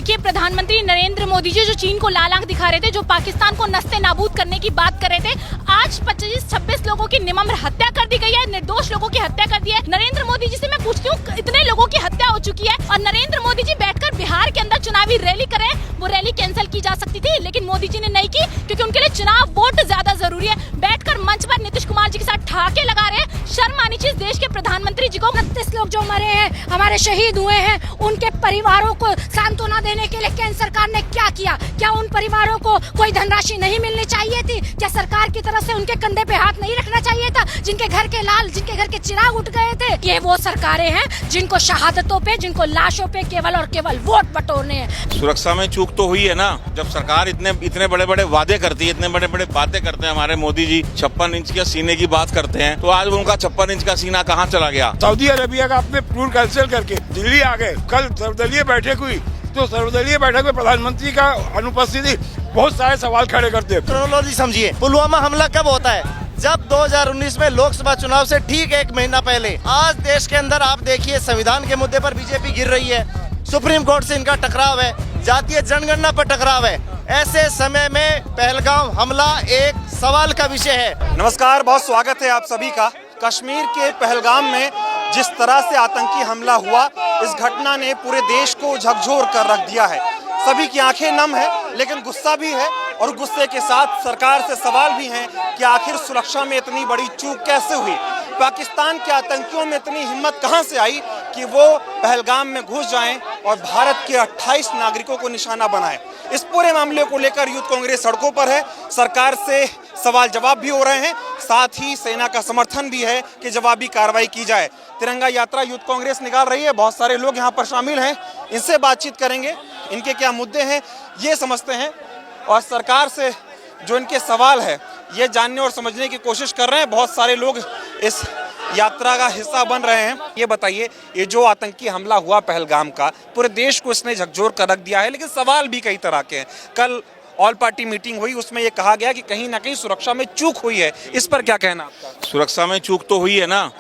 देखिए, प्रधानमंत्री नरेंद्र मोदी जी जो चीन को लाल आंख दिखा रहे थे, जो पाकिस्तान को नस्ते नाबूद करने की बात कर रहे थे, आज 25-26 लोगों की निर्मम हत्या कर दी गई है, निर्दोष लोगों की हत्या कर दी है। नरेंद्र मोदी जी से मैं पूछती हूँ, इतने लोगों की हत्या हो चुकी है और नरेंद्र मोदी जी बैठकर बिहार के अंदर चुनावी रैली करें, वो रैली कैंसिल की जा सकती थी, लेकिन मोदी जी ने नहीं की, क्योंकि उनके लिए चुनाव वोट ज्यादा जरूरी है। बैठकर मंच पर नीतीश कुमार जी के साथ ठहाके लगा रहे हैं। शर्म आनी चाहिए देश के प्रधानमंत्री जी को। 29 लोग जो मरे हैं, हमारे शहीद हुए हैं, उनके परिवारों को सांत्वना देने के लिए केंद्र सरकार ने क्या किया? क्या उन परिवारों को कोई धनराशि नहीं मिलनी चाहिए थी? क्या सरकार की तरफ से उनके कंधे पे हाथ नहीं रखना चाहिए था? जिनके घर के लाल, जिनके घर के चिराग उठ गए थे, ये वो सरकारें हैं जिनको शहादतों पे, जिनको लाशों पे केवल और केवल वोट बटोरने हैं। सुरक्षा में चूक तो हुई है ना, जब सरकार इतने बड़े बड़े वादे करती है, इतने बड़े बड़े बातें करते हैं हमारे मोदी जी, 56 इंच के सीने की बात करते हैं, तो आज उनका 56 इंच का सीना कहाँ चला गया? सऊदी अरेबिया का अपने टूर कैंसिल करके दिल्ली आ गए। कल सर्वदलीय बैठक हुई, तो सर्वदलीय बैठक में प्रधानमंत्री का अनुपस्थिति बहुत सारे सवाल खड़े करते हैं। क्रोनोलॉजी समझिए, पुलवामा हमला कब होता है? जब 2019 में लोकसभा चुनाव से ठीक 1 महीना पहले। आज देश के अंदर आप देखिए, संविधान के मुद्दे पर बीजेपी गिर रही है, सुप्रीम कोर्ट से इनका टकराव है, जातीय जनगणना पर टकराव है। ऐसे समय में पहलगाम हमला एक सवाल का विषय है। नमस्कार, बहुत स्वागत है आप सभी का। कश्मीर के पहलगाम में जिस तरह से आतंकी हमला हुआ, इस घटना ने पूरे देश को झकझोर कर रख दिया है। सभी की आंखें नम है, लेकिन गुस्सा भी है और गुस्से के साथ सरकार से सवाल भी हैं कि आखिर सुरक्षा में इतनी बड़ी चूक कैसे हुई? पाकिस्तान के आतंकियों में इतनी हिम्मत कहां से आई कि वो पहलगाम में घुस जाएं और भारत के 28 नागरिकों को निशाना बनाएं? इस पूरे मामले को लेकर यूथ कांग्रेस सड़कों पर है। सरकार से सवाल जवाब भी हो रहे हैं, साथ ही सेना का समर्थन भी है कि जवाबी कार्रवाई की जाए। तिरंगा यात्रा यूथ कांग्रेस निकाल रही है, बहुत सारे लोग यहाँ पर शामिल हैं, इनसे बातचीत करेंगे, इनके क्या मुद्दे हैं ये समझते हैं और सरकार से जो इनके सवाल है ये जानने और समझने की कोशिश कर रहे हैं। बहुत सारे लोग इस यात्रा का हिस्सा बन रहे हैं। ये बताइए, ये जो आतंकी हमला हुआ पहलगाम का, पूरे देश को इसने झकझोर कर रख दिया है, लेकिन सवाल भी कई तरह के हैं। कल ऑल पार्टी मीटिंग हुई, उसमें ये कहा गया कि कहीं ना कहीं सुरक्षा में चूक हुई है, इस पर क्या कहना आपका? सुरक्षा में चूक तो हुई है ना,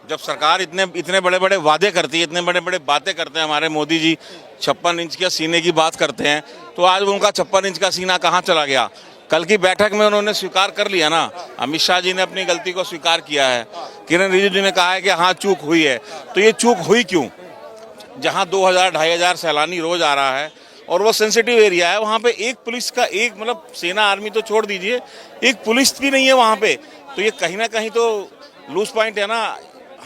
जब सरकार इतने बड़े बड़े वादे करती है, इतने बड़े बड़े बातें करते हैं हमारे मोदी जी, 56 इंच के सीने की बात करते हैं, तो आज उनका 56 इंच का सीना कहाँ चला गया? कल की बैठक में उन्होंने स्वीकार कर लिया ना, अमित शाह जी ने अपनी गलती को स्वीकार किया है, किरण रिजिजू जी ने कहा है कि हाँ चूक हुई है। तो ये चूक हुई क्यों? जहाँ 2000-2500 सैलानी रोज आ रहा है और वो सेंसिटिव एरिया है, वहाँ पे एक पुलिस का, एक मतलब सेना आर्मी तो छोड़ दीजिए, एक पुलिस भी नहीं है वहाँ पे, तो ये कहीं ना कहीं तो लूज पॉइंट है ना।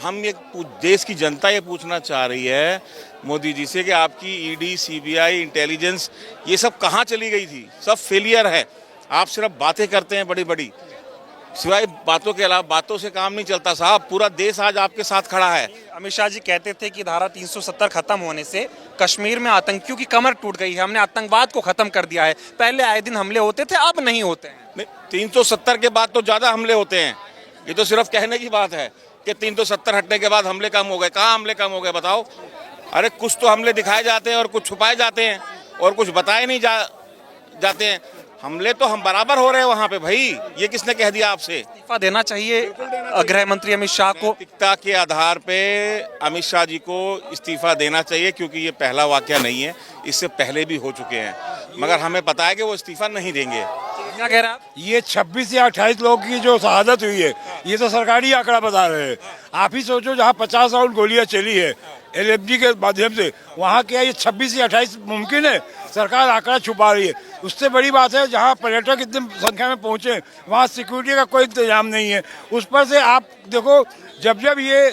हम ये देश की जनता ये पूछना चाह रही है मोदी जी से कि आपकी ईडी, सीबीआई, इंटेलिजेंस ये सब कहाँ चली गई थी? सब फेलियर है। आप सिर्फ बातें करते हैं बड़ी बड़ी, सिवाय बातों के अलावा बातों से काम नहीं चलता साहब। पूरा देश आज आपके साथ खड़ा है। अमित शाह जी कहते थे कि धारा 370 खत्म होने से कश्मीर में आतंकियों की कमर टूट गई है, हमने आतंकवाद को खत्म कर दिया है। पहले आए दिन हमले होते थे, अब नहीं होते हैं। 370 के बाद तो ज्यादा हमले होते हैं, ये तो सिर्फ कहने की बात है कि 370 हटने के बाद हमले कम हो गए। कहाँ हमले कम हो गए बताओ? अरे कुछ तो हमले दिखाए जाते हैं और कुछ छुपाए जाते हैं और कुछ बताए नहीं जाते हैं। हमले तो हम बराबर हो रहे हैं वहाँ पे भाई, ये किसने कह दिया आपसे? इस्तीफा देना चाहिए गृह मंत्री अमित शाह को। नैतिकता के आधार पे अमित शाह जी को इस्तीफा देना चाहिए, क्योंकि ये पहला वाकया नहीं है, इससे पहले भी हो चुके हैं, मगर हमें पता है कि वो इस्तीफा नहीं देंगे। क्या कह रहा है? ये 26 या 28 लोगों की जो शहादत हुई है, ये तो सरकारी आंकड़ा बता रहे हैं। आप ही सोचो, जहाँ 50 राउंड गोलियां चली है LFG के माध्यम से, वहाँ क्या ये 26 या 28 मुमकिन है? सरकार आंकड़ा छुपा रही है। उससे बड़ी बात है, जहाँ पर्यटक इतनी संख्या में पहुँचे, वहाँ सिक्योरिटी का कोई इंतजाम नहीं है। उस पर से आप देखो, जब ये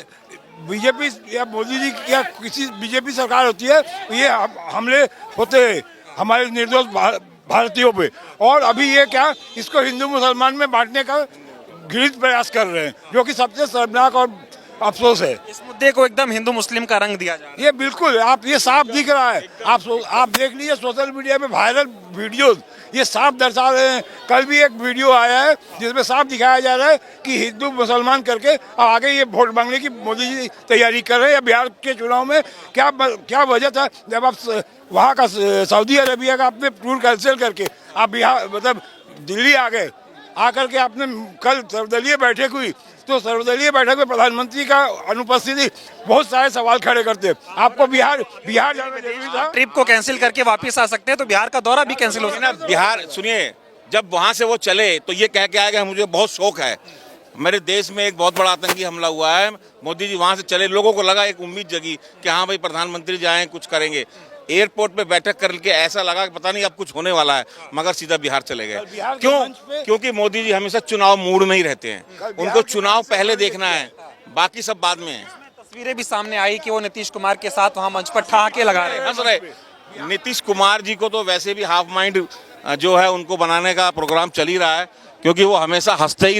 बीजेपी या मोदी जी या किसी बीजेपी सरकार होती है, ये हमले होते हैं हमारे निर्दोष भारतीयों पे। और अभी ये क्या, इसको हिंदू मुसलमान में बांटने का घृणित प्रयास कर रहे हैं, जो कि सबसे शर्मनाक और अफसोस है। इस मुद्दे को एकदम हिंदू मुस्लिम का रंग दिया जा रहा है। ये बिल्कुल ये साफ दिख रहा है। आप देख लीजिए सोशल मीडिया में वायरल वीडियोस, ये साफ दर्शा रहे हैं। कल भी एक वीडियो आया है जिसमें साफ दिखाया जा रहा है कि हिंदू मुसलमान करके अब आगे ये वोट मांगने की मोदी जी तैयारी कर रहे हैं। या बिहार के चुनाव में क्या वजह था, जब आप वहाँ का सऊदी अरेबिया का अपने टूर कैंसिल करके आप बिहार मतलब दिल्ली आ गए। आकर के आपने कल सर्वदलीय बैठक हुई, तो सर्वदलीय बैठक में प्रधानमंत्री का अनुपस्थिति बहुत सारे सवाल खड़े करते हैं। आपको बिहार जाना जरूरी था। ट्रिप को कैंसिल करके वापस आ सकते हैं तो बिहार का दौरा भी कैंसिल हो सकता है। बिहार सुनिए, जब वहां से वो चले तो ये कह के आएगा मुझे बहुत शौक है, मेरे देश में एक बहुत बड़ा आतंकी हमला हुआ है, मोदी जी वहां से चले, लोगों को लगा, एक उम्मीद जगी कि हाँ भाई प्रधानमंत्री जाएं कुछ करेंगे। एयरपोर्ट पे बैठक करके ऐसा लगा कि पता नहीं अब कुछ होने वाला है, मगर सीधा बिहार चले गए। क्योंकि मोदी जी हमेशा चुनाव मूड में ही रहते हैं, उनको चुनाव पहले देखना है, बाकी सब बाद में है। तस्वीरें भी सामने आई कि वो नीतीश कुमार के साथ वहां मंच पर ठहाके लगा रहे हैं। हंस रहे। नीतीश कुमार जी को तो वैसे भी हाफ माइंड जो है उनको बनाने का प्रोग्राम चल ही रहा है, क्योंकि वो हमेशा हंसते ही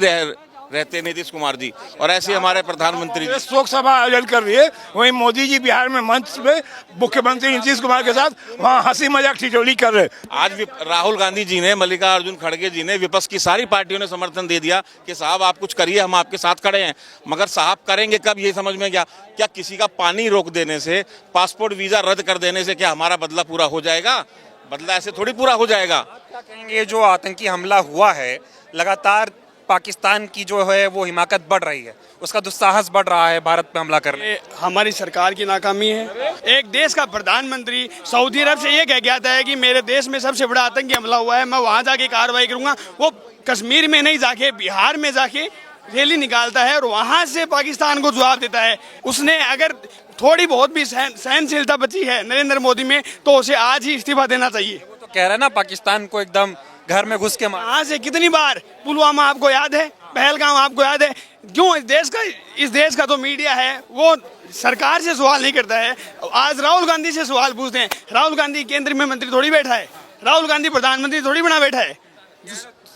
रहते नीतीश कुमार जी, और ऐसे हमारे प्रधानमंत्री जी। शोक सभा आयोजन कर रही है, वहीं मोदी जी बिहार में मंच पे मुख्यमंत्री नीतीश कुमार के साथ वहाँ हंसी मजाक ठिठोली कर रहे। आज राहुल गांधी जी ने, मल्लिकार्जुन खड़गे जी ने, विपक्ष की सारी पार्टियों ने समर्थन दे दिया कि साहब आप कुछ करिए, हम आपके साथ खड़े हैं। मगर साहब करेंगे कब, ये समझ में क्या किसी का पानी रोक देने से, पासपोर्ट वीजा रद्द कर देने से क्या हमारा बदला पूरा हो जाएगा? बदला ऐसे थोड़ी पूरा हो जाएगा। क्या कहेंगे, जो आतंकी हमला हुआ है, लगातार पाकिस्तान की जो है वो हिमाकत बढ़ रही है, उसका दुस्साहस बढ़ रहा है भारत पे हमला करने। हमारी सरकार की नाकामी है। एक देश का प्रधानमंत्री सऊदी अरब से ये कह गया था कि मेरे देश में सबसे बड़ा आतंकी हमला हुआ है, मैं वहाँ जाके कार्रवाई करूंगा। वो कश्मीर में नहीं जाके बिहार में जाके रैली निकालता है और वहाँ से पाकिस्तान को जवाब देता है। उसने अगर थोड़ी बहुत भी सहनशीलता बची है नरेंद्र मोदी में, तो उसे आज ही इस्तीफा देना चाहिए। वो तो कह रहे हैं ना, पाकिस्तान को एकदम घर में घुस के मार। यहाँ से कितनी बार पुलवामा आपको याद है, पहलगाम आपको याद है। क्यों इस देश का तो मीडिया है वो सरकार से सवाल नहीं करता है। आज राहुल गांधी से सवाल पूछते हैं। राहुल गांधी केंद्र में मंत्री थोड़ी बैठा है, राहुल गांधी प्रधानमंत्री थोड़ी बना बैठा है।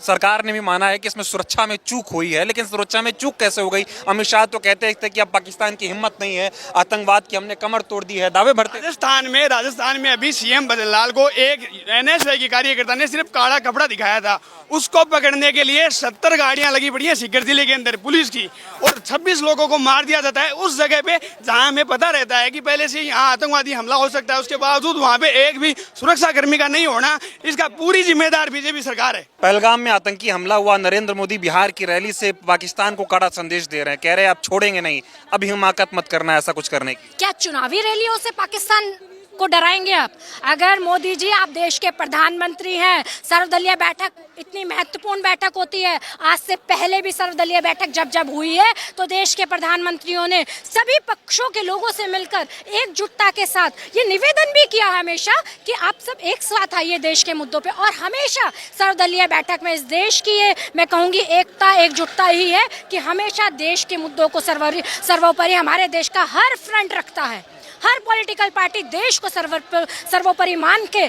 सरकार ने भी माना है कि इसमें सुरक्षा में चूक हुई है, लेकिन सुरक्षा में चूक कैसे हो गई? अमित शाह तो कहते थे कि अब पाकिस्तान की हिम्मत नहीं है, आतंकवाद की हमने कमर तोड़ दी है, दावे भरते। राजस्थान में अभी सीएम बदनलाल को एक एनएसए की कार्यकर्ता ने सिर्फ काला कपड़ा दिखाया था, उसको पकड़ने के लिए 70 गाड़ियां लगी पड़ी है सीकर जिले के अंदर पुलिस की, और 26 लोगों को मार दिया जाता है उस जगह पे जहां हमें पता रहता है कि पहले से यहाँ आतंकवादी हमला हो सकता है। उसके बावजूद वहाँ पे एक भी सुरक्षा कर्मी का नहीं होना, इसका पूरी जिम्मेदार बीजेपी सरकार है। पहलगाम में आतंकी हमला हुआ, नरेंद्र मोदी बिहार की रैली से पाकिस्तान को कड़ा संदेश दे रहे हैं, कह रहे हैं आप छोड़ेंगे नहीं, अभी हिमाकत मत करना ऐसा कुछ करने की। क्या चुनावी रैलियों से पाकिस्तान को डराएंगे आप? अगर मोदी जी आप देश के प्रधानमंत्री हैं, सर्वदलीय बैठक इतनी महत्वपूर्ण बैठक होती है, आज से पहले भी सर्वदलीय बैठक जब हुई है तो देश के प्रधानमंत्रियों ने सभी पक्षों के लोगों से मिलकर एकजुटता के साथ ये निवेदन भी किया हमेशा कि आप सब एक साथ आइए देश के मुद्दों पे, और हमेशा सर्वदलीय बैठक में इस देश की ये मैं कहूँगी एकता एकजुटता ही है कि हमेशा देश के मुद्दों को सर्वोपरि हमारे देश का हर फ्रंट रखता है। हर पॉलिटिकल पार्टी देश को सर्वोपरि मान के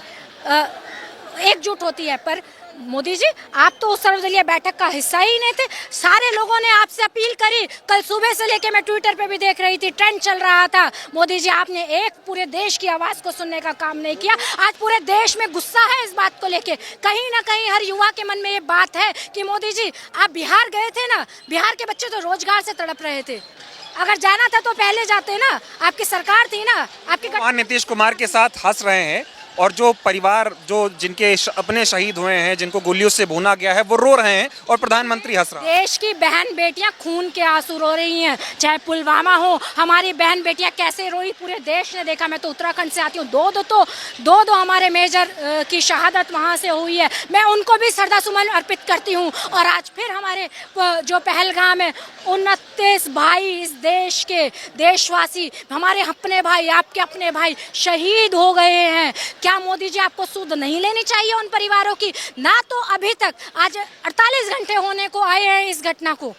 एकजुट होती है। पर मोदी जी आप तो उस सर्वदलीय बैठक का हिस्सा ही नहीं थे। सारे लोगों ने आपसे अपील करी, कल सुबह से लेके मैं ट्विटर पे भी देख रही थी, ट्रेंड चल रहा था। मोदी जी आपने एक पूरे देश की आवाज को सुनने का काम नहीं किया। आज पूरे देश में गुस्सा है इस बात को लेके, कहीं ना कहीं हर युवा के मन में ये बात है कि मोदी जी आप बिहार गए थे ना, बिहार के बच्चे तो रोजगार से तड़प रहे थे, अगर जाना था तो पहले जाते ना, आपकी सरकार थी ना, आपके नीतीश कुमार के साथ हंस रहे हैं, और जो परिवार जो जिनके अपने शहीद हुए हैं, जिनको गोलियों से भूना गया है, वो रो रहे हैं और प्रधानमंत्री हंस रहा है। देश की बहन बेटियां खून के आंसू रो रही हैं, चाहे पुलवामा हो, हमारी बहन बेटियां कैसे रोई पूरे देश ने देखा। मैं तो उत्तराखंड से आती हूँ, दो हमारे मेजर की शहादत वहाँ से हुई है, मैं उनको भी श्रद्धासुमन अर्पित करती हूँ। और आज फिर हमारे जो पहलगाम है 29 भाई इस देश के देशवासी, हमारे अपने भाई, आपके अपने भाई शहीद हो गए हैं। क्या मोदी जी आपको सूद नहीं लेनी चाहिए उन परिवारों की? ना तो अभी तक आज 48 घंटे होने को आए हैं इस घटना को,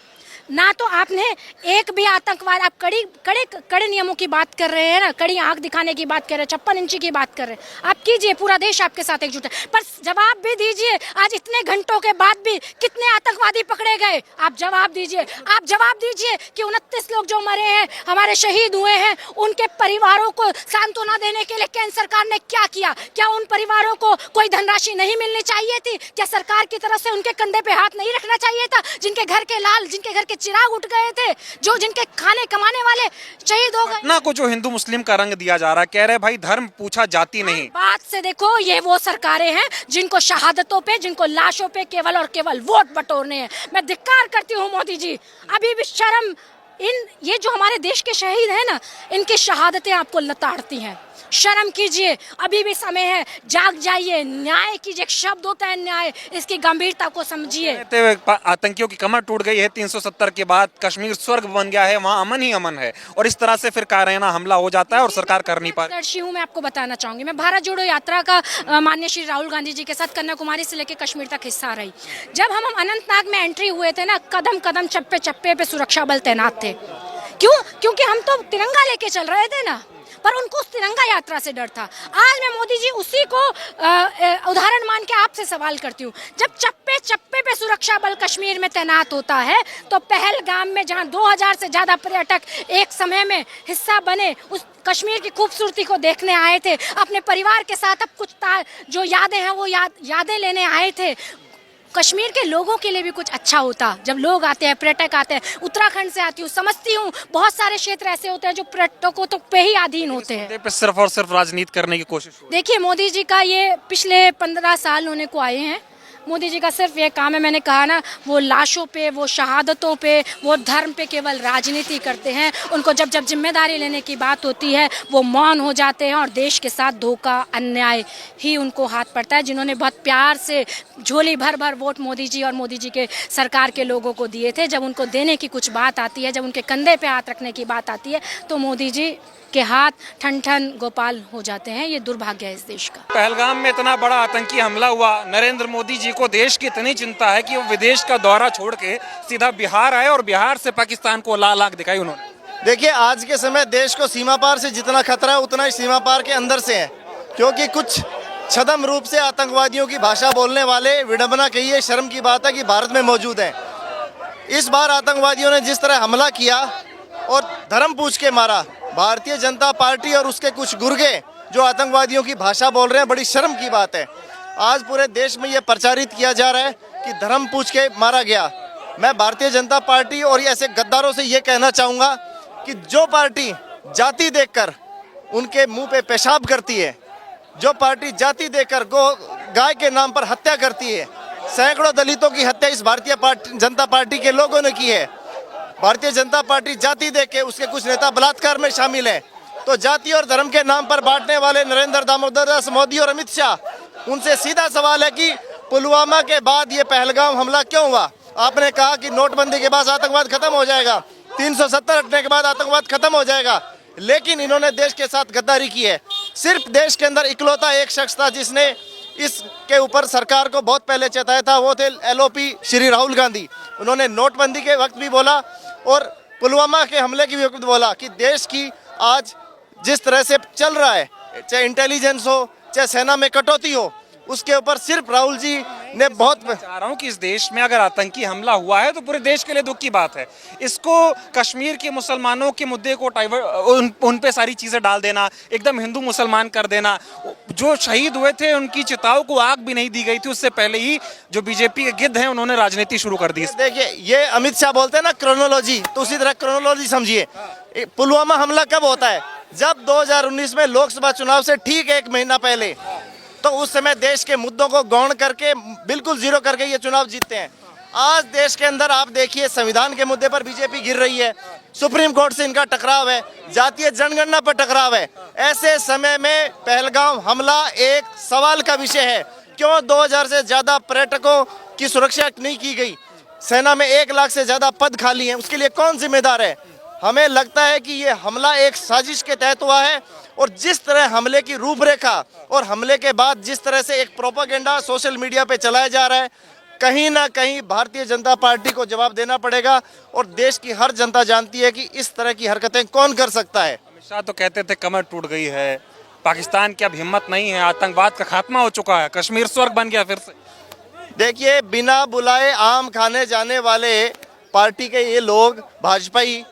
ना तो आपने एक भी आतंकवाद, आप कड़े नियमों की बात कर रहे हैं ना, कड़ी आंख दिखाने की बात कर रहे हैं, 56 इंची की बात कर रहे हैं, आप कीजिए, पूरा देश आपके साथ एकजुट है, पर जवाब भी दीजिए। आज इतने घंटों के बाद भी कितने आतंकवादी पकड़े गए, आप जवाब दीजिए। आप जवाब दीजिए कि 29 लोग जो मरे हैं, हमारे शहीद हुए हैं, उनके परिवारों को सांत्वना देने के लिए केंद्र सरकार ने क्या किया? क्या उन परिवारों को कोई धनराशि नहीं मिलनी चाहिए थी? क्या सरकार की तरफ से उनके कंधे पे हाथ नहीं रखना चाहिए था? जिनके घर के लाल, जिनके घर के के चिराग उठ गए थे, जो जिनके खाने कमाने वाले शहीद हो गए। घटना को जो हिंदू मुस्लिम का रंग दिया जा रहा है, कह रहे भाई धर्म पूछा जाति नहीं। बात से देखो, ये वो सरकारें हैं जिनको शहादतों पे, जिनको लाशों पे केवल और केवल वोट बटोरने हैं। मैं धिक्कार करती हूँ मोदी जी, अभी भी शर्म, ये जो हमारे देश के शहीद हैं ना, इनकी शहादतें आपको लताड़ती हैं। शर्म कीजिए, अभी भी समय है, जाग जाइए, न्याय कीजिए। एक शब्द होता है न्याय, इसकी गंभीरता को समझिए। आतंकियों की कमर टूट गई है 370 के बाद, कश्मीर स्वर्ग बन गया है, वहाँ अमन ही अमन है, और इस तरह से फिर कायराना हमला हो जाता है और सरकार कर नहीं पा रही। मैं आपको बताना चाहूंगी, मैं भारत जोड़ो यात्रा का माननीय श्री राहुल गांधी जी के साथ कन्याकुमारी से लेकर कश्मीर तक हिस्सा रही। जब हम अनंतनाग में एंट्री हुए थे ना, कदम कदम चप्पे चप्पे पे सुरक्षा बल तैनात थे। क्यों? क्योंकि हम तो तिरंगा लेके चल रहे थे ना, पर उनको उस तिरंगा यात्रा से डर था। आज मैं मोदी जी उसी को उदाहरण मान के आपसे सवाल करती हूँ। जब चप्पे चप्पे पे सुरक्षा बल कश्मीर में तैनात होता है, तो पहलगाम में जहाँ 2000 से ज्यादा पर्यटक एक समय में हिस्सा बने, उस कश्मीर की खूबसूरती को देखने आए थे, अपने परिवार के साथ अब कुछ जो यादें हैं वो यादें लेने आए थे। कश्मीर के लोगों के लिए भी कुछ अच्छा होता। जब लोग आते हैं, पर्यटक आते हैं, उत्तराखंड से आती हूँ, समझती हूँ बहुत सारे क्षेत्र ऐसे होते हैं जो पर्यटकों तो पे ही अधीन होते हैं। पे सिर्फ और सिर्फ राजनीति करने की कोशिश। देखिए, मोदी जी का ये पिछले 15 साल होने को आए हैं। मोदी जी का सिर्फ ये काम है, मैंने कहा ना, वो लाशों पे, वो शहादतों पे, वो धर्म पे केवल राजनीति करते हैं। उनको जब जब जिम्मेदारी लेने की बात होती है, वो मौन हो जाते हैं और देश के साथ धोखा, अन्याय ही उनको हाथ पड़ता है। जिन्होंने बहुत प्यार से झोली भर भर वोट मोदी जी और मोदी जी के सरकार के लोगों को दिए थे, जब उनको देने की कुछ बात आती है, जब उनके कंधे पे हाथ रखने की बात आती है, तो मोदी जी के हाथ ठन ठन गोपाल हो जाते हैं। ये दुर्भाग्य है इस देश का। पहलगाम में इतना बड़ा आतंकी हमला हुआ, नरेंद्र मोदी जी को देश की इतनी चिंता है कि वो विदेश का दौरा छोड़ के सीधा बिहार आए और बिहार से पाकिस्तान को लाल आंख दिखाई उन्होंने। देखिए, आज के समय देश को सीमा पार से जितना खतरा है, उतना ही सीमा पार के अंदर से है, क्योंकि कुछ छद्म रूप से आतंकवादियों की भाषा बोलने वाले, विडंबना कहिए, शर्म की बात है कि भारत में मौजूद है। इस बार आतंकवादियों ने जिस तरह हमला किया और धर्म पूछ के मारा, भारतीय जनता पार्टी और उसके कुछ गुर्गे जो आतंकवादियों की भाषा बोल रहे हैं, बड़ी शर्म की बात है। आज पूरे देश में ये प्रचारित किया जा रहा है कि धर्म पूछ के मारा गया। मैं भारतीय जनता पार्टी और ऐसे गद्दारों से ये कहना चाहूँगा कि जो पार्टी जाति देखकर उनके मुंह पे पेशाब करती है, जो पार्टी जाति देकर गाय के नाम पर हत्या करती है, सैकड़ों दलितों की हत्या इस भारतीय जनता पार्टी के लोगों ने की है। भारतीय जनता पार्टी जाति देख के, उसके कुछ नेता बलात्कार में शामिल हैं, तो जाति और धर्म के नाम पर बांटने वाले नरेंद्र दामोदर दास मोदी और अमित शाह, उनसे सीधा सवाल है कि पुलवामा के बाद ये पहलगाम हमला क्यों हुआ? आपने कहा कि नोटबंदी के बाद आतंकवाद खत्म हो जाएगा, 370 हटने के बाद आतंकवाद खत्म हो जाएगा, लेकिन इन्होंने देश के साथ गद्दारी की है। सिर्फ देश के अंदर इकलौता एक शख्स था जिसने इसके ऊपर सरकार को बहुत पहले चेताया था, वो थे LOP श्री राहुल गांधी। उन्होंने नोटबंदी के वक्त भी बोला और पुलवामा के हमले की भी वक्त बोला कि देश की आज जिस तरह से चल रहा है, चाहे इंटेलिजेंस हो, चाहे सेना में कटौती हो, उसके ऊपर सिर्फ राहुल जी ने बहुत। चाह रहा हूँ कि इस देश में अगर आतंकी हमला हुआ है तो पूरे देश के लिए दुख की बात है। इसको कश्मीर के मुसलमानों के मुद्दे को उन पे सारी चीजें डाल देना, एकदम हिंदू मुसलमान कर देना। जो शहीद हुए थे उनकी चिताओं को आग भी नहीं दी गई थी, उससे पहले ही जो बीजेपी के गिद्ध हैं उन्होंने राजनीति शुरू कर दी। देखिए, ये अमित शाह बोलते हैं ना क्रोनोलॉजी, तो उसी तरह क्रोनोलॉजी समझिए। पुलवामा हमला कब होता है? जब 2019 में लोकसभा चुनाव से ठीक 1 महीना पहले, तो उस समय देश के मुद्दों को गौण करके बिल्कुल जीरो करके ये चुनाव जीतते हैं। आज देश के अंदर आप देखिए, संविधान के मुद्दे पर बीजेपी गिर रही है, सुप्रीम कोर्ट से इनका टकराव है, जातीय जनगणना पर टकराव है। ऐसे समय में पहलगाम हमला एक सवाल का विषय है। क्यों 2000 से ज्यादा पर्यटकों की सुरक्षा नहीं की गई? सेना में 1 लाख से ज्यादा पद खाली हैं, उसके लिए कौन जिम्मेदार है? हमें लगता है कि ये हमला एक साजिश के तहत हुआ है, और जिस तरह हमले की रूपरेखा और हमले के बाद जिस तरह से एक प्रोपेगेंडा सोशल मीडिया पे चलाया जा रहा है, कहीं ना कहीं भारतीय जनता पार्टी को जवाब देना पड़ेगा। और देश की हर जनता जानती है कि इस तरह की हरकतें कौन कर सकता है। अमित शाह तो कहते थे कमर टूट गई है, पाकिस्तान की अब हिम्मत नहीं है, आतंकवाद का खात्मा हो चुका है, कश्मीर स्वर्ग बन गया फिर से। देखिए, बिना बुलाए आम खाने जाने वाले पार्टी के ये लोग भाजपाई,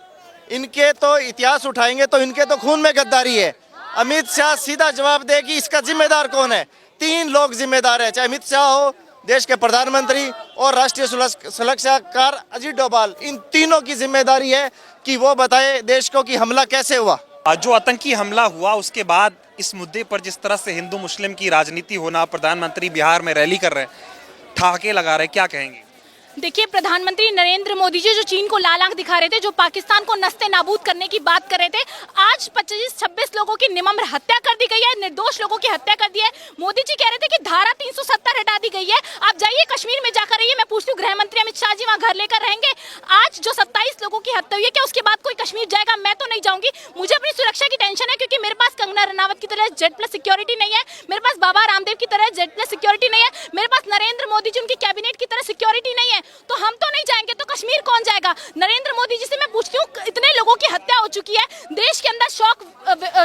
इनके तो इतिहास उठाएंगे तो इनके तो खून में गद्दारी है। अमित शाह सीधा जवाब दे कि इसका जिम्मेदार कौन है। 3 लोग जिम्मेदार है, चाहे अमित शाह हो, देश के प्रधानमंत्री और राष्ट्रीय सुरक्षाकार अजीत डोभाल, इन तीनों की जिम्मेदारी है कि वो बताए देश को कि हमला कैसे हुआ। जो आतंकी हमला हुआ उसके बाद इस मुद्दे पर जिस तरह से हिंदू मुस्लिम की राजनीति होना, प्रधानमंत्री बिहार में रैली कर रहे हैं, ठहाके लगा रहे हैं, क्या कहेंगे? देखिए, प्रधानमंत्री नरेंद्र मोदी जी जो चीन को लाल आंख दिखा रहे थे, जो पाकिस्तान को नस्ते नाबूद करने की बात कर रहे थे, आज 25-26 लोगों की निमम्र हत्या कर दी गई है, निर्दोष लोगों की हत्या कर दी है। मोदी जी कह रहे थे कि धारा 370 हटा दी गई है। आप जाइए कश्मीर में जाकर रहिए। मैं पूछती हूँ, गृह मंत्री अमित शाह जी वहाँ घर लेकर रहेंगे? आज जो 27 लोगों की हत्या हुई है, क्या उसके बाद कोई कश्मीर जाएगा? मैं तो नहीं जाऊंगी। मुझे अपनी सुरक्षा की टेंशन है, क्योंकि मेरे पास कंगना रनावत की तरह Z+ सिक्योरिटी नहीं है, मेरे पास बाबा रामदेव की तरह Z+ सिक्योरिटी नहीं है, मेरे पास नरेंद्र मोदी जी उनकी कैबिनेट की तरह सिक्योरिटी नहीं है। तो हम तो नहीं जाएंगे तो कश्मीर कौन जाएगा? नरेंद्र मोदी जी से मैं पूछती हूँ, इतने लोगों की हत्या हो चुकी है, देश के अंदर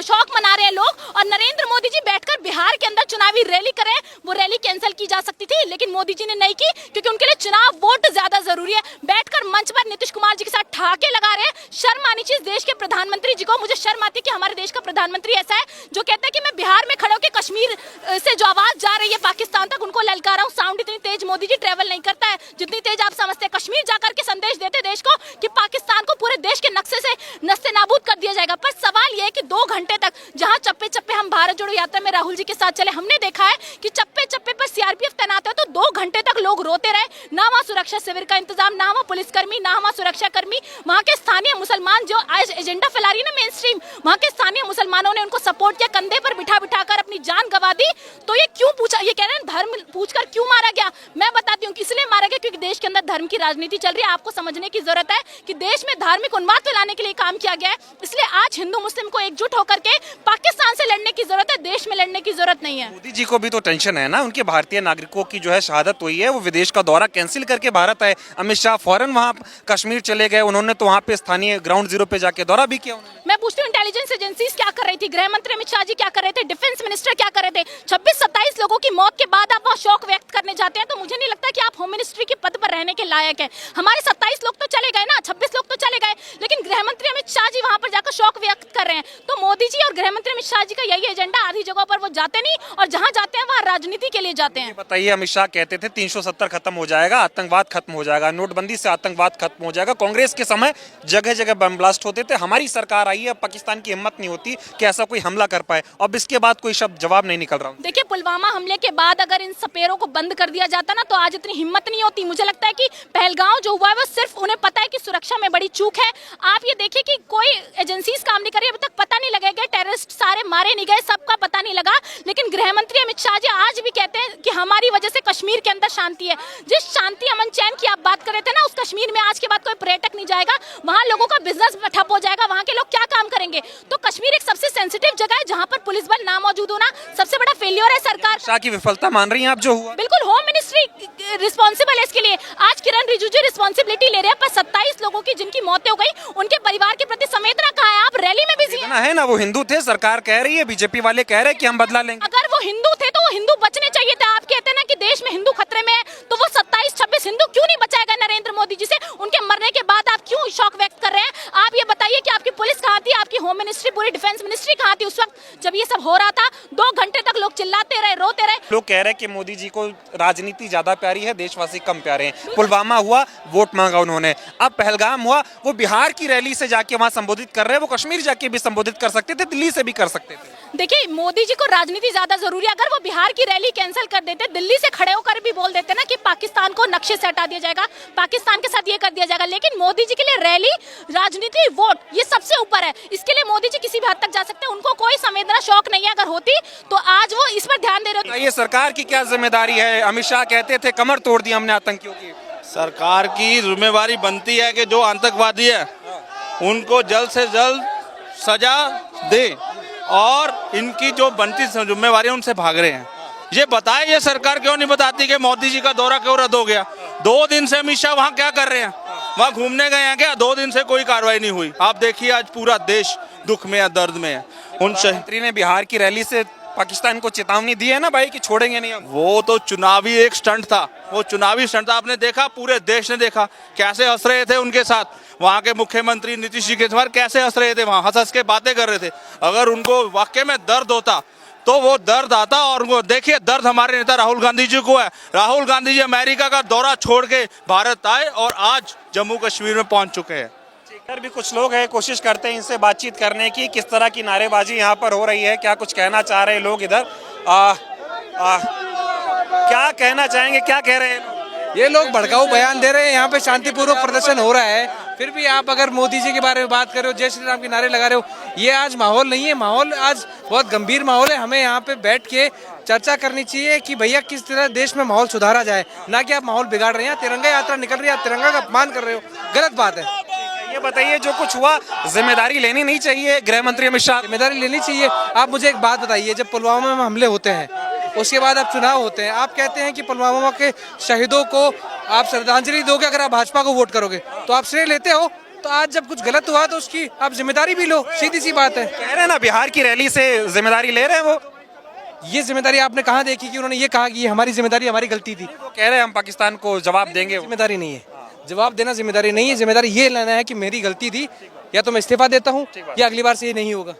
शौक मना रहे हैं लोग, और नरेंद्र मोदी जी बैठकर बिहार के अंदर चुनावी रैली कर रहे हैं। वो रैली कैंसिल की जा सकती थी, लेकिन मोदी जी ने नहीं की, क्योंकि उनके लिए चुनाव वोट ज्यादा जरूरी है। बैठकर मंच पर नीतीश कुमार जी के साथ ठहाके लगा रहे हैं। शर्म आनी चाहिए देश के प्रधानमंत्री जी को। मुझे शर्म आती है कि हमारे देश का प्रधानमंत्री ऐसा है जो कहता है कि मैं बिहार में खड़े होकर कश्मीर से जो आवाज जा रही है पाकिस्तान तक, उनको ललका रहा हूँ। साउंड इतनी तेज मोदी जी ट्रेवल नहीं करता है जितनी तेज आप समझते हैं। कश्मीर जाकर के संदेश देते देश को कि पाकिस्तान को पूरे देश के नक्शे से नस्ते नाबूद कर दिया जाएगा। पर सवाल यह है कि 2 घंटे तक जहां चप्पे चप्पे हम भारत जोड़ो यात्रा में राहुल जी के साथ चले, हमने देखा है कि चप्पे चप्पे पर सीआरपीएफ तैनात है, तो 2 घंटे तक लोग रोते रहे। ना वहाँ सुरक्षा शिविर का इंतजाम, ना वहाँ पुलिसकर्मी, ना वहाँ सुरक्षा कर्मी। वहाँ के स्थानीय मुसलमान जो आज एजेंडा फैला रही है ना मेन स्ट्रीम, वहाँ के स्थानीय मुसलमानों ने उनको सपोर्ट किया, कंधे पर बिठा बिठाकर अपनी जान गंवा दी। तो ये क्यों पूछा, ये कह रहे हैं धर्म पूछकर क्यों मारा गया? मैं बताती हूँ कि इसलिए मारा गया क्योंकि देश के अंदर धर्म की राजनीति चल रही है। आपको समझने की जरूरत है कि देश में धार्मिक उन्माद फैलाने के लिए काम किया गया है। इसलिए आज हिंदू मुस्लिम को एकजुट होकर के पाकिस्तान से लड़ने की जरूरत है, देश में लड़ने की जरूरत नहीं है। मोदी जी को भी तो टेंशन है ना, उनके भारतीय नागरिकों की जो है शहादत हुई है, वो विदेश का दौरा कैंसिल करके भारत आए। अमित शाह फौरन वहाँ कश्मीर चले गए, उन्होंने तो वहाँ पे स्थानीय ग्राउंड जीरो पे जाके दौरा भी किया। मैं पूछती हूँ, इंटेलिजेंस एजेंसीज क्या कर रही थी? गृह मंत्री अमित शाह जी क्या कर रहे थे? डिफेंस मिनिस्टर क्या कर रहे थे? 26-27 लोगों की मौत के बाद आप वहाँ शोक व्यक्त करने जाते हैं, तो मुझे नहीं लगता कि आप होम मिनिस्ट्री के पद पर रहने के लायक है। हमारे 27 लोग तो चले गए ना, 26 लोग तो चले गए, लेकिन गृह मंत्री अमित शाह जी वहाँ पर जाकर शोक व्यक्त कर रहे हैं। तो मोदी जी और गृह मंत्री अमित शाह जी का यही एजेंडा, आधी जगह पर वो जाते नहीं, और जहाँ जाते हैं वहाँ राजनीति के लिए जाते हैं। बताइए, अमित शाह कहते थे 370 खत्म हो जाएगा, आतंकवाद खत्म हो जाएगा, नोटबंदी से आतंकवाद खत्म हो जाएगा। कांग्रेस के समय जगह जगह बम ब्लास्ट होते थे। हमारी सरकार आई है, पाकिस्तान की हिम्मत नहीं होती कि ऐसा कोई हमला कर पाए। अब इसके बाद कोई शब्द जवाब नहीं निकल रहा। देखिए, पुलवामा हमले के बाद अगर इन सपेरों को बंद कर दिया जाता ना, तो आज इतनी हिम्मत नहीं होती। मुझे लगता है कि पहलगांव जो हुआ है वो सिर्फ उन्हें पता है कि सुरक्षा में बड़ी चूक है। आप ये देखिए कि कोई एजेंसीज काम नहीं कर रही, अभी तक पता नहीं लगेगा टेररिस्ट सारे मारे नहीं गए, सबका पता नहीं लगा। लेकिन गृह मंत्री अमित शाह जी आज भी कहते हैं कि हमारी वजह से कश्मीर के अंदर शांति है। जिस शांति अमन चैन की आप बात कर रहे थे ना, उस कश्मीर में आज के बाद कोई पर्यटक नहीं जाएगा, वहाँ लोगों का बिजनेस ठप हो जाएगा, वहाँ के लोग क्या काम करेंगे? तो कश्मीर एक सबसे सेंसिटिव जगह है जहाँ पर पुलिस बल ना मौजूद होना सबसे बड़ा फेलियर है सरकार। शाह की विफलता मान रही हैं आप जो हुआ? बिल्कुल, होम मिनिस्ट्री रिस्पॉन्सिबल है इसके लिए। आज किरण रिजिजू रिस्पॉन्सिबिलिटी ले रहे हैं, पर 27 लोगों की जिनकी मौतें हो गई, उनके परिवार के प्रति संवेदना कहाँ है? आप रैली में बिजी है ना, वो हिंदू थे, सरकार कह रही है, बीजेपी वाले कह रहे हैं कि हम बदला लेंगे। अगर वो हिंदू थे तो वो हिंदू बचने चाहिए थे। आप कहते हैं ना कि देश में हिंदू खतरे में है, तो वो 27-26 हिंदू क्यों नहीं बचाएगा नरेंद्र मोदी जी से? उनके मरने के बाद आप क्यों शौक व्यक्त कर रहे हैं? आप ये बताइए कि आपकी पुलिस कहाँ थी, आपकी होम मिनिस्ट्री, पूरी डिफेंस मिनिस्ट्री कहाँ थी उस वक्त जब ये सब हो रहा था? 2 घंटे तक लोग चिल्लाते रहे, रोते रहे। लोग कह रहे हैं कि मोदी जी को राजनीति ज्यादा प्यारी है, देशवासी कम प्यारे हैं। पुलवामा हुआ, वोट मांगा उन्होंने। अब पहलगाम हुआ, वो बिहार की रैली से जाके वहां संबोधित कर रहे हैं। वो कश्मीर जाके भी संबोधित कर सकते थे, दिल्ली से भी कर सकते थे। देखिए, मोदी जी को राजनीति ज्यादा जरूरी है। अगर वो बिहार की रैली कैंसिल कर देते, दिल्ली से खड़े होकर भी बोल देते ना कि पाकिस्तान को नक्शे से हटा दिया जाएगा, पाकिस्तान के साथ ये कर दिया जाएगा, लेकिन मोदी जी के लिए रैली, राजनीति, वोट ये सबसे ऊपर है। इसके लिए मोदी जी किसी भी हद तक जा सकते हैं। उनको कोई संवेदना शौक नहीं है। अगर होती तो आज वो इस पर ध्यान दे रहे होते। ये सरकार की क्या जिम्मेदारी है? अमित शाह कहते थे कमर तोड़ दी हमने आतंकियों की। सरकार की जिम्मेवारी बनती है कि जो आतंकवादी है उनको जल्द से जल्द सजा दे, और इनकी जो बनती जिम्मेवारी है उनसे भाग रहे हैं। ये बताए, ये सरकार क्यों नहीं बताती कि मोदी जी का दौरा क्यों रद्द हो गया? 2 दिन से अमित शाह वहाँ क्या कर रहे हैं? वहाँ घूमने गए हैं क्या? 2 दिन से कोई कार्रवाई नहीं हुई। आप देखिए, आज पूरा देश दुख में है, दर्द में है। उन मंत्री ने बिहार की रैली से पाकिस्तान को चेतावनी दी है ना भाई कि छोड़ेंगे नहीं हम। वो तो चुनावी एक स्टंट था, वो चुनावी स्टंट था। आपने देखा, पूरे देश ने देखा कैसे हंस रहे थे उनके साथ। वहाँ के मुख्यमंत्री नीतीश जी के साथ कैसे हंस रहे थे, वहाँ हंस हंस के बातें कर रहे थे। अगर उनको वाकई में दर्द होता तो वो दर्द आता। और वो देखिए दर्द हमारे नेता राहुल गांधी जी को है। राहुल गांधी जी अमेरिका का दौरा छोड़ के भारत आए और आज जम्मू कश्मीर में पहुंच चुके हैं। इधर भी कुछ लोग हैं, कोशिश करते हैं इनसे बातचीत करने की, किस तरह की नारेबाजी यहाँ पर हो रही है, क्या कुछ कहना चाह रहे हैं लोग इधर। क्या कहना चाहेंगे, क्या कह रहे हैं? ये लोग भड़काऊ बयान दे रहे हैं, यहाँ पे शांतिपूर्वक प्रदर्शन हो रहा है, फिर भी आप अगर मोदी जी के बारे में बात कर रहे हो, जय श्री राम के नारे लगा रहे हो, ये आज माहौल नहीं है। माहौल आज बहुत गंभीर माहौल है। हमें यहाँ पे बैठ के चर्चा करनी चाहिए कि भैया किस तरह देश में माहौल सुधारा जाए, ना कि आप माहौल बिगाड़ रहे हैं। तिरंगा यात्रा निकल रही है, आप तिरंगा का अपमान कर रहे हो, गलत बात है। ये बताइए, जो कुछ हुआ जिम्मेदारी लेनी नहीं चाहिए गृह मंत्री अमित शाह? जिम्मेदारी लेनी चाहिए। आप मुझे एक बात बताइए, जब पुलवामा में हमले होते हैं, उसके बाद अब चुनाव होते हैं, आप कहते हैं कि पुलवामा के शहीदों को आप श्रद्धांजलि दोगे अगर आप भाजपा को वोट करोगे, तो आप श्रेय लेते हो। तो आज जब कुछ गलत हुआ तो उसकी आप जिम्मेदारी भी लो, सीधी सी बात है। कह रहे हैं ना बिहार की रैली से जिम्मेदारी ले रहे हैं वो। ये जिम्मेदारी आपने कहाँ देखी कि उन्होंने ये कहा कि ये हमारी जिम्मेदारी, हमारी गलती थी? वो कह रहे हैं हम पाकिस्तान को जवाब देंगे। जिम्मेदारी नहीं है, जवाब देना जिम्मेदारी नहीं है। जिम्मेदारी ये लेना है कि मेरी गलती थी, या तो मैं इस्तीफा देता हूँ या अगली बार से ये नहीं होगा।